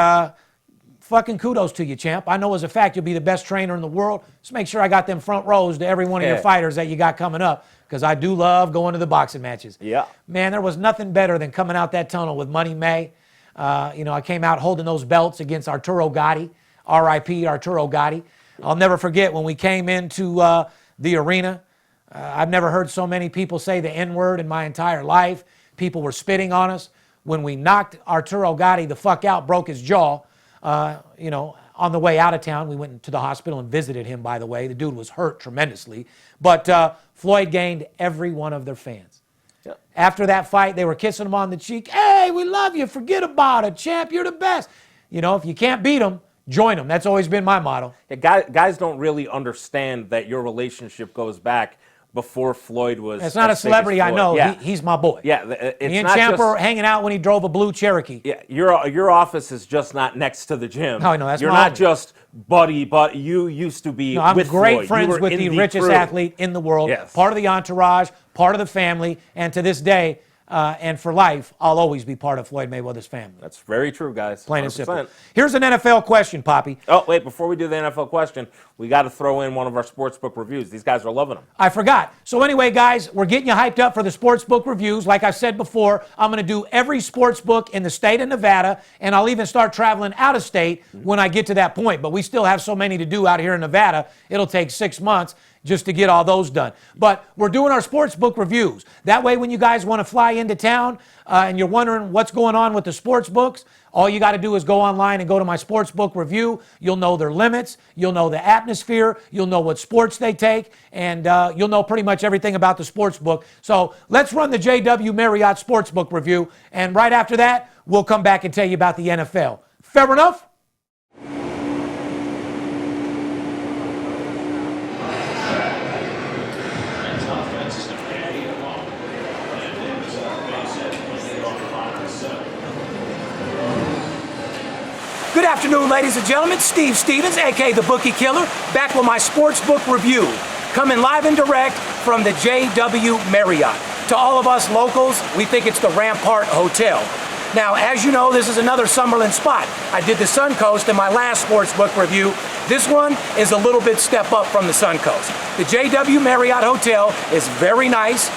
fucking kudos to you, champ. I know as a fact you'll be the best trainer in the world. Just make sure I got them front rows to every one of your fighters that you got coming up, because I do love going to the boxing matches.
Yeah.
Man, there was nothing better than coming out that tunnel with Money May. I came out holding those belts against Arturo Gatti, R.I.P. Arturo Gatti. I'll never forget when we came into the arena. I've never heard so many people say the N-word in my entire life. People were spitting on us. When we knocked Arturo Gatti the fuck out, broke his jaw, on the way out of town, we went to the hospital and visited him, by the way. The dude was hurt tremendously. But Floyd gained every one of their fans.
Yep.
After that fight, they were kissing him on the cheek. "Hey, we love you. Forget about it, champ. You're the best." If you can't beat them, join them. That's always been my motto.
Yeah, guys don't really understand that your relationship goes back before Floyd was.
It's not a
as big as
celebrity I
Floyd.
know.
Yeah.
He's my boy.
Yeah, it's
Me and
not
Champ
just,
were hanging out when he drove a blue Cherokee.
Yeah, your office is just not next to the gym.
No, that's
You're
my
not
homie.
just buddy, but you used to be
No, I'm
with
great
Floyd. You
friends
were
with
in
the richest
crew.
athlete in the world,
Yes.
part of the entourage, part of the family, and to this day, and for life, I'll always be part of Floyd Mayweather's family.
That's very true, guys.
Plain and
100%.
simple. Here's an NFL question, Poppy.
Oh, wait, before we do the NFL question, we got to throw in one of our sportsbook reviews. These guys are loving them.
I forgot. So anyway, guys, we're getting you hyped up for the sportsbook reviews. Like I said before, I'm going to do every sportsbook in the state of Nevada, and I'll even start traveling out of state when I get to that point. But we still have so many to do out here in Nevada, it'll take 6 months just to get all those done. But we're doing our sportsbook reviews. That way, when you guys want to fly into town and you're wondering what's going on with the sports books, all you got to do is go online and go to my sportsbook review. You'll know their limits. You'll know the atmosphere. You'll know what sports they take. And you'll know pretty much everything about the sports book. So let's run the JW Marriott Sportsbook review. And right after that, we'll come back and tell you about the NFL. Fair enough? Good afternoon, ladies and gentlemen. Steve Stevens, a.k.a. the Bookie Killer, back with my sportsbook review. Coming live and direct from the JW Marriott. To all of us locals, we think it's the Rampart Hotel. Now, as you know, this is another Summerlin spot. I did the Suncoast in my last sportsbook review. This one is a little bit step up from the Suncoast. The JW Marriott Hotel is very nice.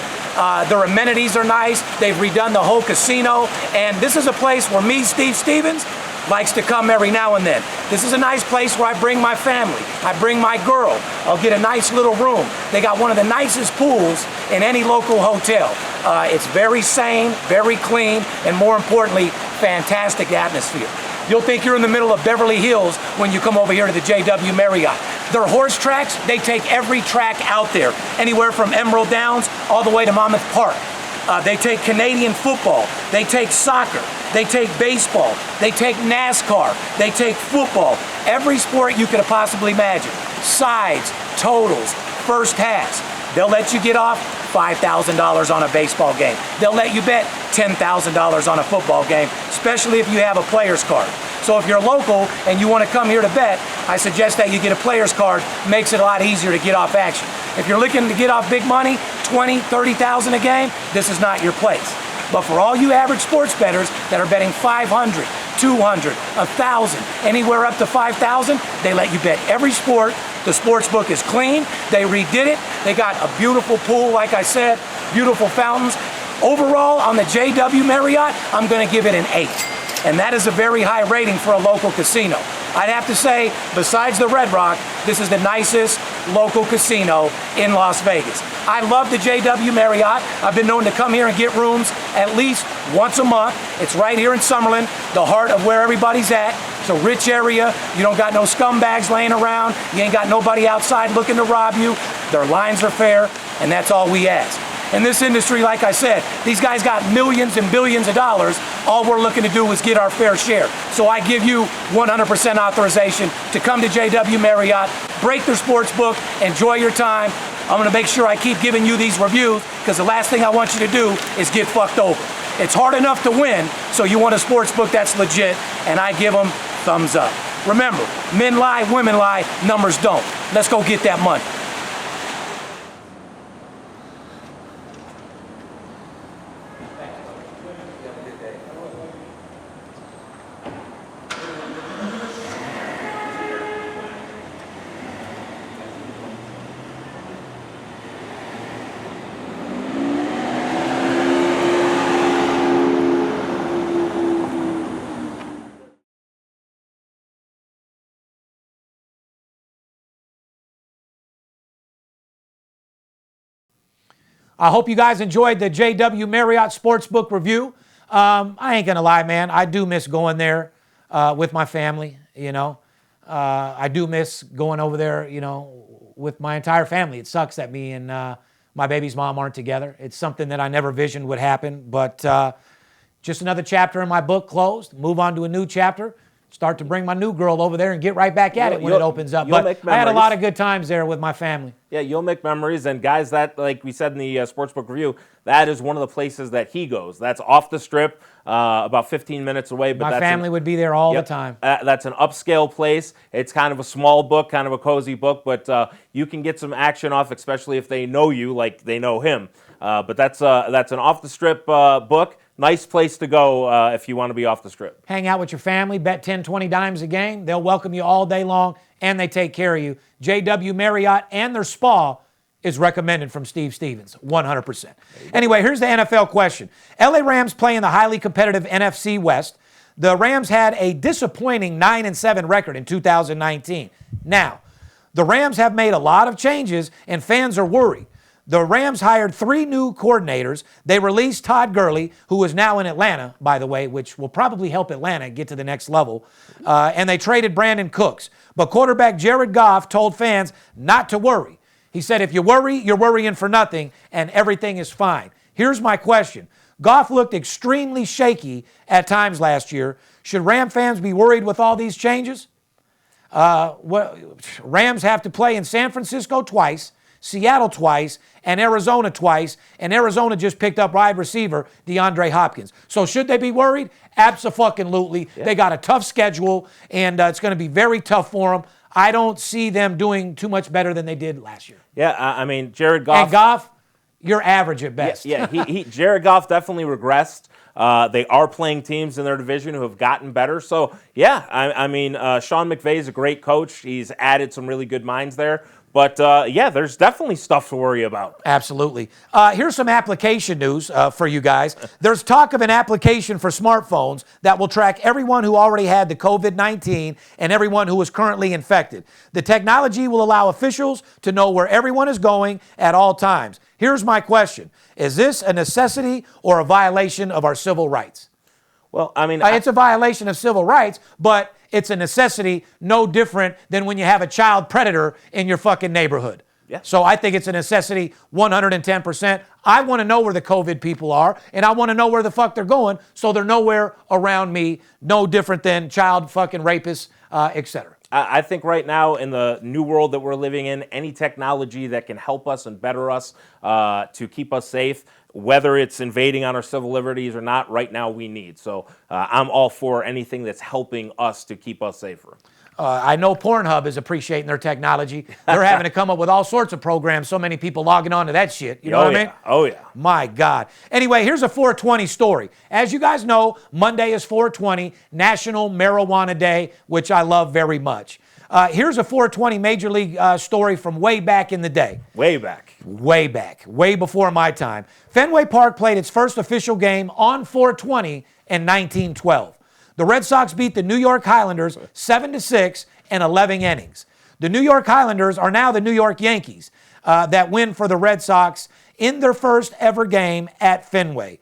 Their amenities are nice. They've redone the whole casino. And this is a place where me, Steve Stevens, likes to come every now and then. This is a nice place where I bring my family. I bring my girl. I'll get a nice little room. They got one of the nicest pools in any local hotel. It's very sane, very clean, and more importantly, fantastic atmosphere. You'll think you're in the middle of Beverly Hills when you come over here to the JW Marriott. Their horse tracks, they take every track out there, anywhere from Emerald Downs all the way to Monmouth Park. They take Canadian football, they take soccer, they take baseball, they take NASCAR, they take football, every sport you could have possibly imagine. Sides, totals, first halves. They'll let you get off $5,000 on a baseball game. They'll let you bet $10,000 on a football game, especially if you have a player's card. So if you're local and you want to come here to bet, I suggest that you get a player's card. Makes it a lot easier to get off action. If you're looking to get off big money, 20, 30,000 a game, this is not your place. But for all you average sports bettors that are betting 500, 200, 1,000, anywhere up to 5,000, they let you bet every sport. The sports book is clean. They redid it. They got a beautiful pool, like I said, beautiful fountains. Overall, on the JW Marriott, I'm going to give it an 8. And that is a very high rating for a local casino. I'd have to say, besides the Red Rock, this is the nicest local casino in Las Vegas. I love the JW Marriott. I've been known to come here and get rooms at least once a month. It's right here in Summerlin, the heart of where everybody's at. It's a rich area. You don't got no scumbags laying around. You ain't got nobody outside looking to rob you. Their lines are fair, and that's all we ask. In this industry, like I said, these guys got millions and billions of dollars. All we're looking to do is get our fair share. So I give you 100% authorization to come to JW Marriott, break their sports book, enjoy your time. I'm going to make sure I keep giving you these reviews because the last thing I want you to do is get fucked over. It's hard enough to win, so you want a sports book that's legit, and I give them thumbs up. Remember, men lie, women lie, numbers don't. Let's go get that money. I hope you guys enjoyed the JW Marriott Sportsbook review. I ain't going to lie, man. I do miss going there with my family, you know. I do miss going over there, you know, with my entire family. It sucks that me and my baby's mom aren't together. It's something that I never visioned would happen. But just another chapter in my book closed. Move on to a new chapter. Start to bring my new girl over there and get right back at it when it opens up. But I had a lot of good times there with my family.
Yeah, you'll make memories. And guys, that, like we said in the Sportsbook review, that is one of the places that he goes. That's off the strip, about 15 minutes away. But
My family would be there all the time.
That's an upscale place. It's kind of a small book, kind of a cozy book, but you can get some action off, especially if they know you like they know him. But that's an off the strip book. Nice place to go if you want to be off the strip.
Hang out with your family, bet 10, 20 dimes a game. They'll welcome you all day long, and they take care of you. JW Marriott and their spa is recommended from Steve Stevens, 100%. Anyway, here's the NFL question. LA Rams play in the highly competitive NFC West. The Rams had a disappointing 9-7 record in 2019. Now, the Rams have made a lot of changes, and fans are worried. The Rams hired 3 new coordinators. They released Todd Gurley, who is now in Atlanta, by the way, which will probably help Atlanta get to the next level. And they traded Brandon Cooks. But quarterback Jared Goff told fans not to worry. He said, if you worry, you're worrying for nothing, and everything is fine. Here's my question. Goff looked extremely shaky at times last year. Should Ram fans be worried with all these changes? Rams have to play in San Francisco twice, Seattle twice, and Arizona twice, and Arizona just picked up wide receiver DeAndre Hopkins. So should they be worried? Abso-fucking-lutely. Yeah. They got a tough schedule, and it's going to be very tough for them. I don't see them doing too much better than they did last year.
Yeah, I mean, Jared Goff.
And Goff, you're average at best.
Yeah, Jared Goff definitely regressed. They are playing teams in their division who have gotten better. So, yeah, I mean, Sean McVay is a great coach. He's added some really good minds there. But, yeah, there's definitely stuff to worry about.
Absolutely. Here's some application news for you guys. There's talk of an application for smartphones that will track everyone who already had the COVID-19 and everyone who is currently infected. The technology will allow officials to know where everyone is going at all times. Here's my question. Is this a necessity or a violation of our civil rights?
Well, I mean...
it's a violation of civil rights, but it's a necessity no different than when you have a child predator in your fucking neighborhood.
Yeah.
So I think it's a necessity 110%. I want to know where the COVID people are, and I want to know where the fuck they're going, so they're nowhere around me, no different than child fucking rapists, etc.
I think right now in the new world that we're living in, any technology that can help us and better us to keep us safe, whether it's invading on our civil liberties or not, right now we need. So I'm all for anything that's helping us to keep us safer.
I know Pornhub is appreciating their technology. They're having to come up with all sorts of programs, so many people logging on to that shit. You know what I mean?
Oh, yeah.
My God. Anyway, here's a 420 story. As you guys know, Monday is 420, National Marijuana Day, which I love very much. Here's a 420 Major League story from way back in the day.
Way back.
Way before my time. Fenway Park played its first official game on 420 in 1912. The Red Sox beat the New York Highlanders 7-6 in 11 innings. The New York Highlanders are now the New York Yankees that win for the Red Sox in their first ever game at Fenway.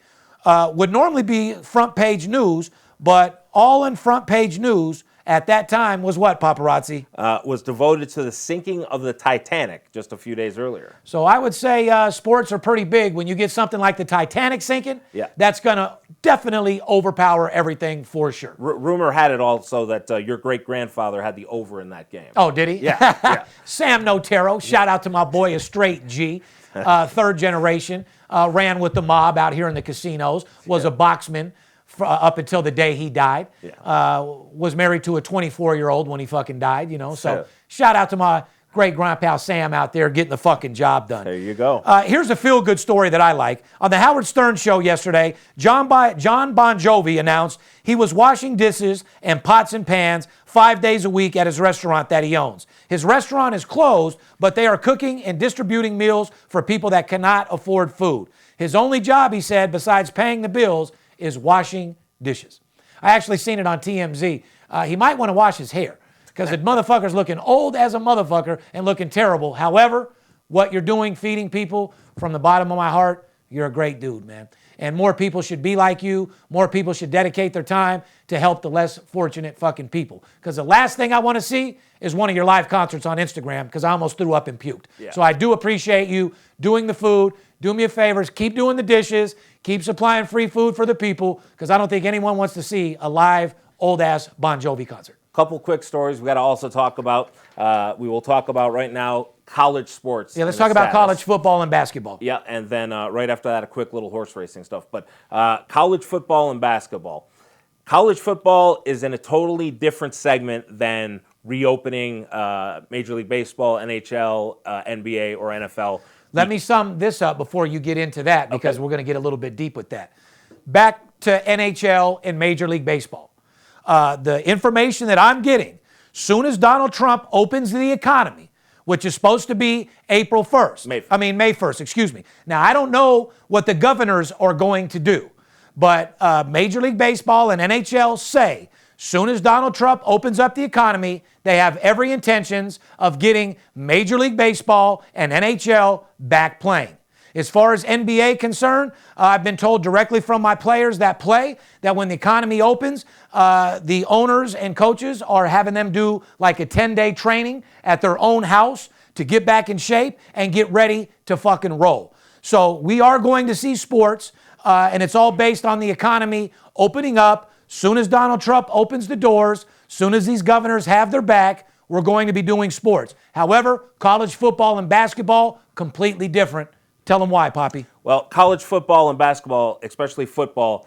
Would normally be front page news, but all in front page news at that time was what, paparazzi?
Was devoted to the sinking of the Titanic just a few days earlier.
So I would say sports are pretty big. When you get something like the Titanic sinking, that's going to definitely overpower everything for sure.
Rumor had it also that your great-grandfather had the over in that game.
Oh, did he?
Yeah.
Sam Notero. Shout out to my boy, a straight G. Third generation. Ran with the mob out here in the casinos. Was a boxman. Up until the day he died. Was married to a 24-year-old when he fucking died, you know. So shout out to my great-grandpa Sam out there getting the fucking job done.
There you go.
Here's a feel-good story that I like. On the Howard Stern show yesterday, John Bon Jovi announced he was washing dishes and pots and pans 5 days a week at his restaurant that he owns. His restaurant is closed, but they are cooking and distributing meals for people that cannot afford food. His only job, he said, besides paying the bills, is washing dishes. I actually seen it on TMZ. He might want to wash his hair because the motherfucker's looking old as a motherfucker and looking terrible. However, what you're doing, feeding people, from the bottom of my heart, you're a great dude, man. And more people should be like you. More people should dedicate their time to help the less fortunate fucking people. Because the last thing I want to see is one of your live concerts on Instagram because I almost threw up and puked. Yeah. So I do appreciate you doing the food. Do me a favor, keep doing the dishes, keep supplying free food for the people, because I don't think anyone wants to see a live, old-ass Bon Jovi concert.
Couple quick stories we got to also talk about. We will talk about right now college sports.
Yeah, let's
and
talk
the
about
status.
college football and basketball.
Yeah, and then right after that, a quick little horse racing stuff. But college football and basketball. College football is in a totally different segment than reopening Major League Baseball, NHL, NBA, or NFL.
Let me sum this up before you get into that, because we're going to get a little bit deep with that. Back to NHL and Major League Baseball. The information that I'm getting, soon as Donald Trump opens the economy, which is supposed to be April 1st.
May 1st.
May 1st, excuse me. Now, I don't know what the governors are going to do, but Major League Baseball and NHL say, soon as Donald Trump opens up the economy, they have every intentions of getting Major League Baseball and NHL back playing. As far as NBA concerned, I've been told directly from my players that play that when the economy opens, the owners and coaches are having them do like a 10-day training at their own house to get back in shape and get ready to fucking roll. So we are going to see sports, and it's all based on the economy opening up. Soon as Donald Trump opens the doors, soon as these governors have their back, we're going to be doing sports. However, college football and basketball, completely different. Tell them why, Poppy.
Well, college football and basketball, especially football,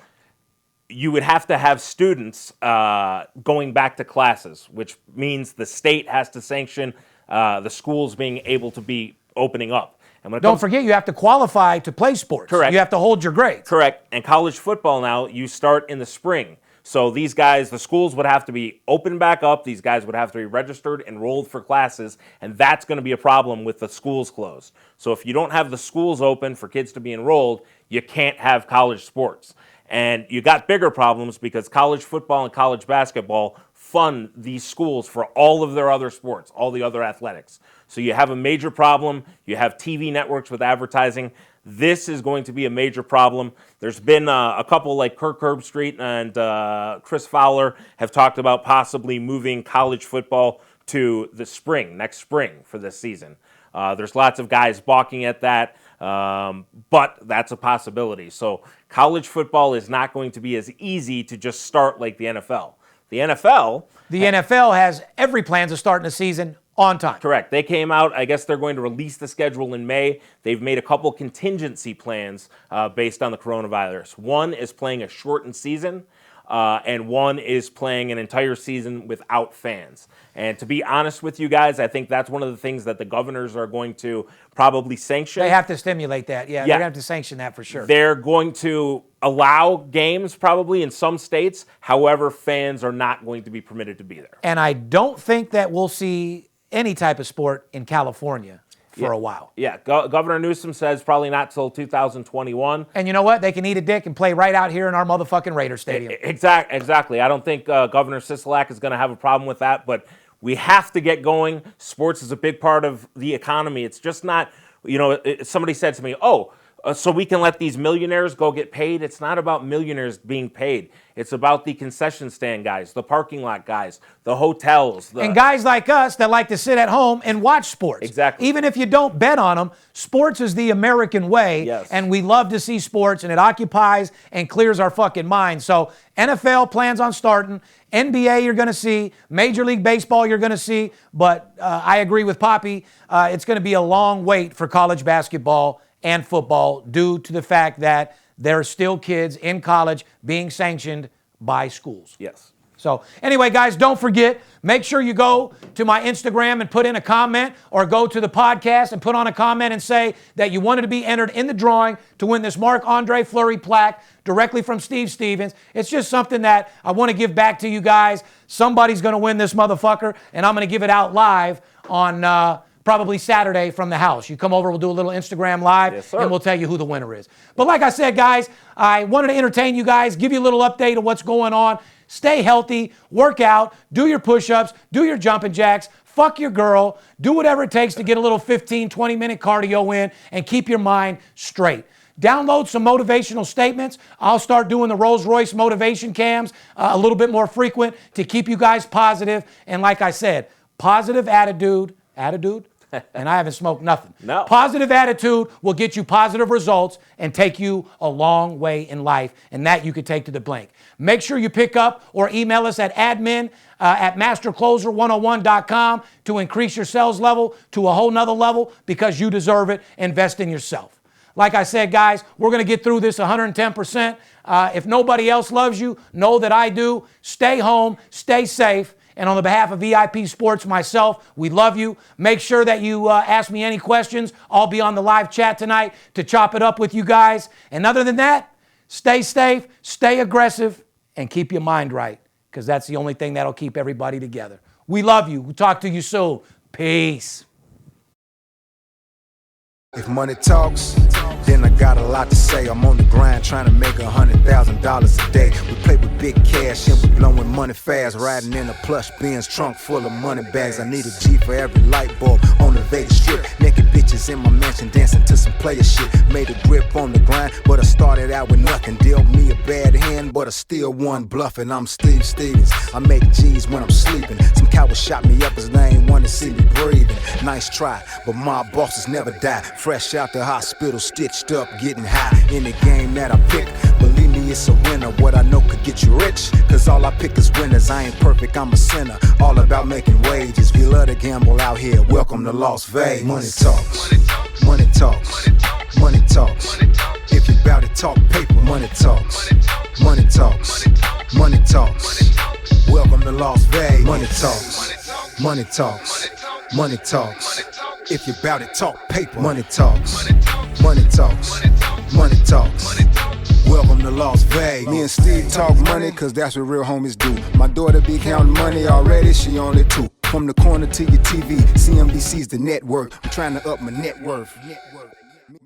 you would have to have students going back to classes, which means the state has to sanction the schools being able to be opening up. And when
Don't forget, you have to qualify to play sports.
Correct.
You have to hold your grades.
Correct. And college football now, you start in the spring. So these guys, the schools would have to be open back up. These guys would have to be registered, enrolled for classes, and that's going to be a problem with the schools closed. So if you don't have the schools open for kids to be enrolled, you can't have college sports. And you got bigger problems because college football and college basketball fund these schools for all of their other sports, all the other athletics. So you have a major problem. You have TV networks with advertising. This is going to be a major problem. There's been a couple like Kirk Herbstreit and Chris Fowler have talked about possibly moving college football to the spring, next spring for this season. There's lots of guys balking at that, but that's a possibility. So college football is not going to be as easy to just start like the NFL. The NFL
has every plan to start in the season on time.
Correct. They came out, I guess they're going to release the schedule in May. They've made a couple contingency plans based on the coronavirus. One is playing a shortened season, and one is playing an entire season without fans. And to be honest with you guys, I think that's one of the things that the governors are going to probably sanction.
They have to stimulate that. Yeah, they're going to have to sanction that for sure.
They're going to allow games probably in some states. However, fans are not going to be permitted to be there.
And I don't think that we'll see any type of sport in California for a while.
Yeah, Governor Newsom says probably not till 2021.
And you know what? They can eat a dick and play right out here in our motherfucking Raider Stadium.
Exactly. I don't think Governor Sisolak is going to have a problem with that, but we have to get going. Sports is a big part of the economy. It's just not, somebody said to me, so we can let these millionaires go get paid. It's not about millionaires being paid. It's about the concession stand guys, the parking lot guys, the hotels.
And guys like us that like to sit at home and watch sports.
Exactly.
Even if you don't bet on them, sports is the American way.
Yes.
And we love to see sports, and it occupies and clears our fucking mind. So NFL plans on starting. NBA you're going to see. Major League Baseball you're going to see. But I agree with Poppy. It's going to be a long wait for college basketball and football due to the fact that there are still kids in college being sanctioned by schools.
Yes.
So anyway, guys, don't forget, make sure you go to my Instagram and put in a comment, or go to the podcast and put on a comment and say that you wanted to be entered in the drawing to win this Marc-Andre Fleury plaque directly from Steve Stevens. It's just something that I want to give back to you guys. Somebody's going to win this motherfucker, and I'm going to give it out live on probably Saturday from the house. You come over, we'll do a little Instagram live,
yes, sir,
and we'll tell you who the winner is. But like I said, guys, I wanted to entertain you guys, give you a little update of what's going on. Stay healthy, work out, do your push-ups, do your jumping jacks, fuck your girl, do whatever it takes to get a little 15, 20-minute cardio in and keep your mind straight. Download some motivational statements. I'll start doing the Rolls-Royce motivation cams a little bit more frequent to keep you guys positive. And like I said, positive attitude And I haven't smoked nothing.
No.
Positive attitude will get you positive results and take you a long way in life, and that you can take to the bank. Make sure you pick up or email us at admin at mastercloser101.com to increase your sales level to a whole nother level, because you deserve it. Invest in yourself. Like I said, guys, we're going to get through this 110%. If nobody else loves you, know that I do. Stay home, stay safe. And on the behalf of VIP Sports, myself, we love you. Make sure that you ask me any questions. I'll be on the live chat tonight to chop it up with you guys. And other than that, stay safe, stay aggressive, and keep your mind right, because that's the only thing that'll keep everybody together. We love you. We'll talk to you soon. Peace.
If money talks, then I got a lot to say. I'm on the grind trying to make $100,000 a day. We play with big cash and we blowing money fast. Riding in a plush Benz trunk full of money bags. I need a G for every light bulb on the Vegas Strip. Naked bitches in my mansion dancing to some player shit. Made a grip on the grind, but I started out with nothing. Dealt me a bad hand, but I still won bluffing. I'm Steve Stevens. I make G's when I'm sleeping. Some cowards shot me up as they ain't want to see me breathing. Nice try, but my bosses never die. Fresh out the hospital, stitched up, getting high. In the game that I pick, believe me, it's a winner. What I know could get you rich, cause all I pick is winners. I ain't perfect, I'm a sinner. All about making wages. We love to gamble out here. Welcome to Las Vegas. Money talks. Money talks. Money talks. If you bout to talk paper, money talks. Money talks. Money talks. Welcome to Las Vegas. Money talks. Money talks. Money talks. If you bout it, talk paper. Money talks. Money talks. Money talks. Welcome to Las Vegas. Me and Steve talk money, cause that's what real homies do. My daughter be counting money already, she only 2. From the corner to your TV, CNBC's the network. I'm trying to up my net worth.